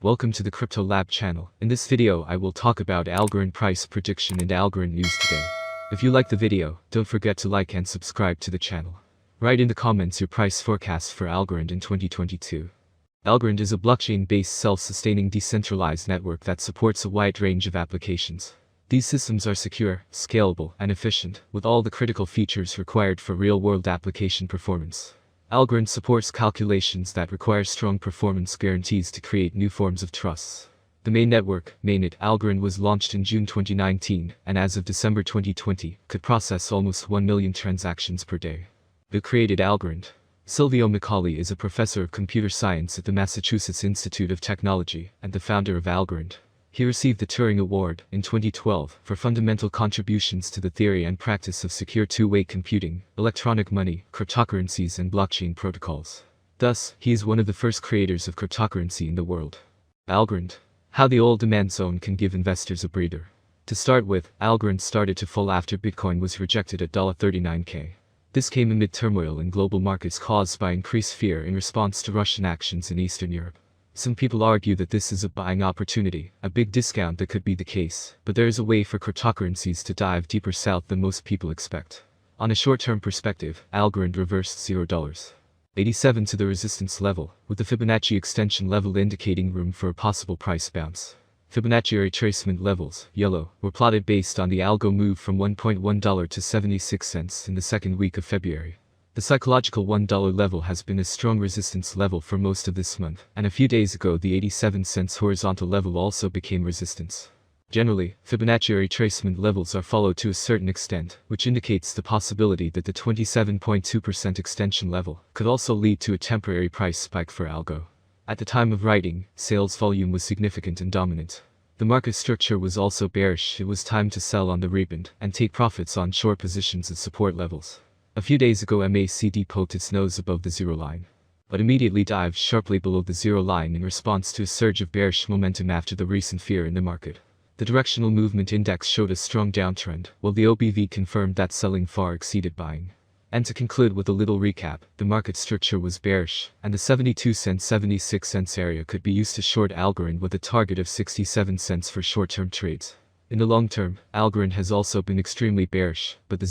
Welcome to the Crypto Lab channel. In this video I will talk about Algorand price prediction and Algorand news today. If you like the video, don't forget to like and subscribe to the channel. Write in the comments your price forecast for Algorand in 2022. Algorand is a blockchain-based self-sustaining decentralized network that supports a wide range of applications. These systems are secure, scalable, and efficient, with all the critical features required for real-world application performance. Algorand supports calculations that require strong performance guarantees to create new forms of trust. The main network, mainnet Algorand, was launched in June 2019, and as of December 2020, could process almost 1 million transactions per day. Who created Algorand? Silvio Micali is a professor of computer science at the Massachusetts Institute of Technology and the founder of Algorand. He received the Turing Award in 2012 for fundamental contributions to the theory and practice of secure two-way computing, electronic money, cryptocurrencies, and blockchain protocols. Thus, he is one of the first creators of cryptocurrency in the world. Algorand. How the oil demand zone can give investors a breather. To start with, Algorand started to fall after Bitcoin was rejected at $39K. This came amid turmoil in global markets caused by increased fear in response to Russian actions in Eastern Europe. Some people argue that this is a buying opportunity, a big discount that could be the case, but there is a way for cryptocurrencies to dive deeper south than most people expect. On a short-term perspective, Algorand reversed $0.87 to the resistance level, with the Fibonacci extension level indicating room for a possible price bounce. Fibonacci retracement levels, yellow, were plotted based on the ALGO move from $1.1 to 76 cents in the second week of February. The psychological $1 level has been a strong resistance level for most of this month, and a few days ago the 87 cents horizontal level also became resistance. Generally, Fibonacci retracement levels are followed to a certain extent, which indicates the possibility that the 27.2% extension level could also lead to a temporary price spike for ALGO. At the time of writing, sales volume was significant and dominant. The market structure was also bearish. It was time to sell on the rebound and take profits on short positions at support levels. A few days ago MACD poked its nose above the zero line, but immediately dived sharply below the zero line in response to a surge of bearish momentum after the recent fear in the market. The directional movement index showed a strong downtrend, while the OBV confirmed that selling far exceeded buying. And to conclude with a little recap, the market structure was bearish, and the 72 cents 76 cents area could be used to short Algorand with a target of 67 cents for short-term trades. In the long term, Algorand has also been extremely bearish, but the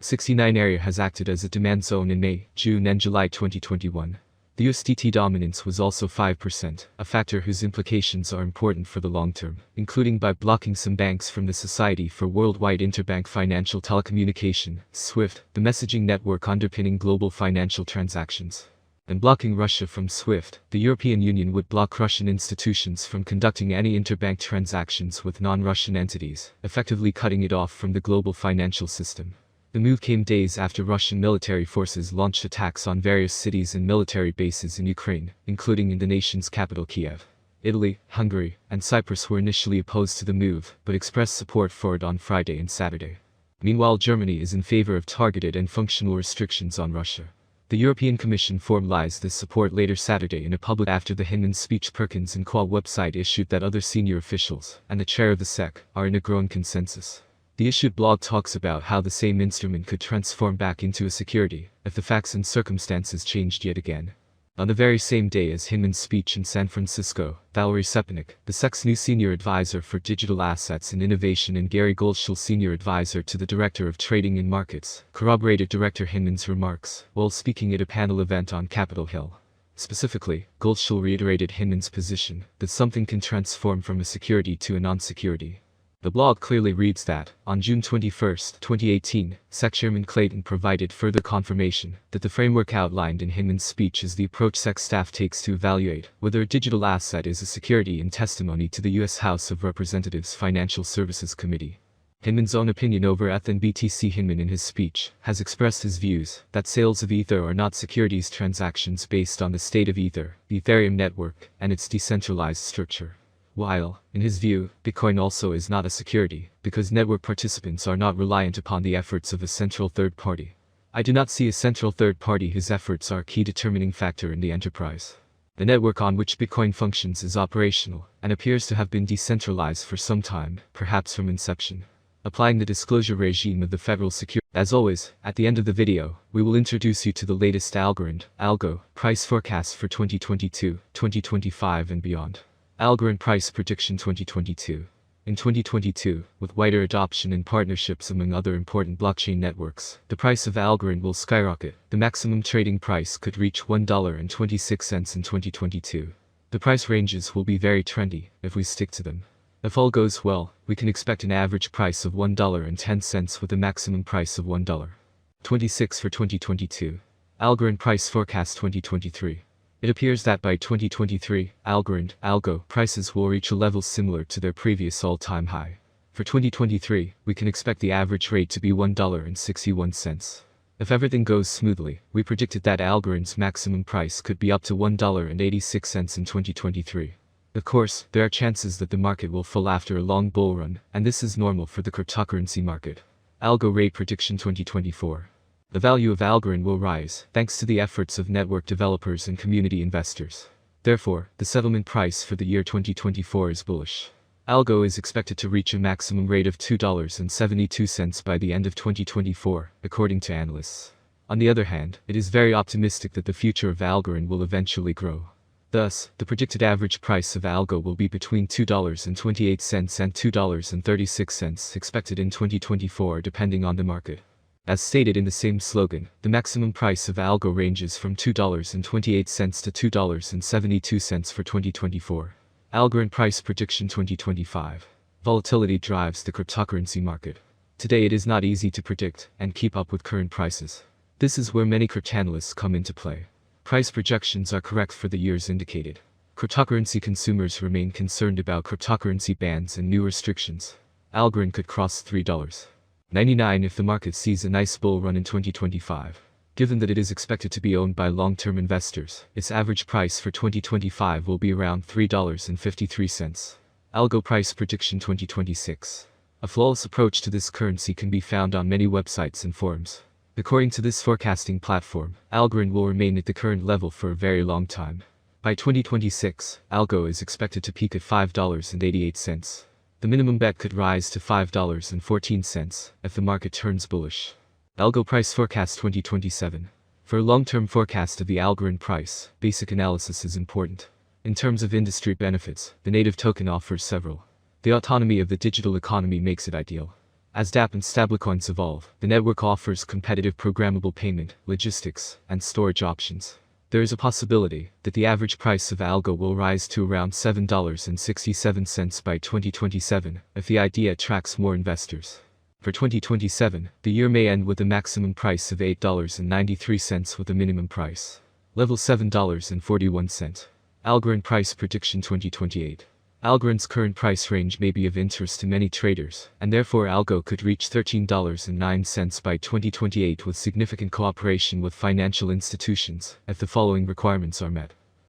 $0.69 area has acted as a demand zone in May, June and July 2021. The USDT dominance was also 5%, a factor whose implications are important for the long term, including by blocking some banks from the Society for Worldwide Interbank Financial Telecommunication, SWIFT, the messaging network underpinning global financial transactions. And blocking Russia from SWIFT, the European Union would block Russian institutions from conducting any interbank transactions with non-Russian entities, effectively cutting it off from the global financial system. The move came days after Russian military forces launched attacks on various cities and military bases in Ukraine, including in the nation's capital Kiev. Italy, Hungary, and Cyprus were initially opposed to the move, but expressed support for it on Friday and Saturday. Meanwhile, Germany is in favor of targeted and functional restrictions on Russia. The European Commission formalized this support later Saturday in a public after the Hinman speech. Perkins and Qua website issued that other senior officials, and the chair of the SEC, are in a growing consensus. The issued blog talks about how the same instrument could transform back into a security if the facts and circumstances changed yet again. On the very same day as Hinman's speech in San Francisco, Valerie Sepenick, the SEC's new senior advisor for digital assets and innovation, and Gary Goldschall, senior advisor to the director of trading and markets, corroborated Director Hinman's remarks while speaking at a panel event on Capitol Hill. Specifically, Goldschall reiterated Hinman's position that something can transform from a security to a non-security. The blog clearly reads that, on June 21, 2018, SEC Chairman Clayton provided further confirmation that the framework outlined in Hinman's speech is the approach SEC staff takes to evaluate whether a digital asset is a security, in testimony to the U.S. House of Representatives Financial Services Committee. Hinman's own opinion over ETH and BTC. Hinman in his speech has expressed his views that sales of Ether are not securities transactions based on the state of Ether, the Ethereum network, and its decentralized structure. While, in his view, Bitcoin also is not a security, because network participants are not reliant upon the efforts of a central third party. I do not see a central third party whose efforts are a key determining factor in the enterprise. The network on which Bitcoin functions is operational, and appears to have been decentralized for some time, perhaps from inception. applying the disclosure regime of the federal security. As always, at the end of the video, we will introduce you to the latest Algorand, ALGO, price forecasts for 2022, 2025 and beyond. Algorand Price Prediction 2022. In 2022, with wider adoption and partnerships among other important blockchain networks, the price of Algorand will skyrocket. The maximum trading price could reach $1.26 in 2022. The price ranges will be very trendy if we stick to them. If all goes well, we can expect an average price of $1.10 with a maximum price of $1.26 for 2022. Algorand Price Forecast 2023. It appears that by 2023, Algorand, ALGO, prices will reach a level similar to their previous all-time high. For 2023, we can expect the average rate to be $1.61. If everything goes smoothly, we predicted that Algorand's maximum price could be up to $1.86 in 2023. Of course, there are chances that the market will fall after a long bull run, and this is normal for the cryptocurrency market. ALGO Rate Prediction 2024. The value of Algorand will rise, thanks to the efforts of network developers and community investors. Therefore, the settlement price for the year 2024 is bullish. ALGO is expected to reach a maximum rate of $2.72 by the end of 2024, according to analysts. On the other hand, it is very optimistic that the future of Algorand will eventually grow. Thus, the predicted average price of ALGO will be between $2.28 and $2.36 expected in 2024 depending on the market. As stated in the same slogan, the maximum price of ALGO ranges from $2.28 to $2.72 for 2024. Algorand Price Prediction 2025. Volatility drives the cryptocurrency market. Today it is not easy to predict and keep up with current prices. This is where many cryptanalysts come into play. Price projections are correct for the years indicated. Cryptocurrency consumers remain concerned about cryptocurrency bans and new restrictions. Algorand could cross $3.99 if the market sees a nice bull run in 2025. Given that it is expected to be owned by long-term investors, its average price for 2025 will be around $3.53. ALGO Price Prediction 2026. A flawless approach to this currency can be found on many websites and forums. According to this forecasting platform, Algorand will remain at the current level for a very long time. By 2026, ALGO is expected to peak at $5.88. The minimum bet could rise to $5.14 if the market turns bullish. ALGO Price Forecast 2027. For a long-term forecast of the Algorand price, basic analysis is important. In terms of industry benefits, the native token offers several. The autonomy of the digital economy makes it ideal. As dApp and stablecoins evolve, the network offers competitive programmable payment, logistics, and storage options. There is a possibility that the average price of ALGO will rise to around $7.67 by 2027 if the idea attracts more investors. For 2027, the year may end with a maximum price of $8.93 with a minimum price level $7.41. Algorand Price Prediction 2028. Algorand's current price range may be of interest to many traders, and therefore ALGO could reach $13.09 by 2028 with significant cooperation with financial institutions, if the following requirements are met.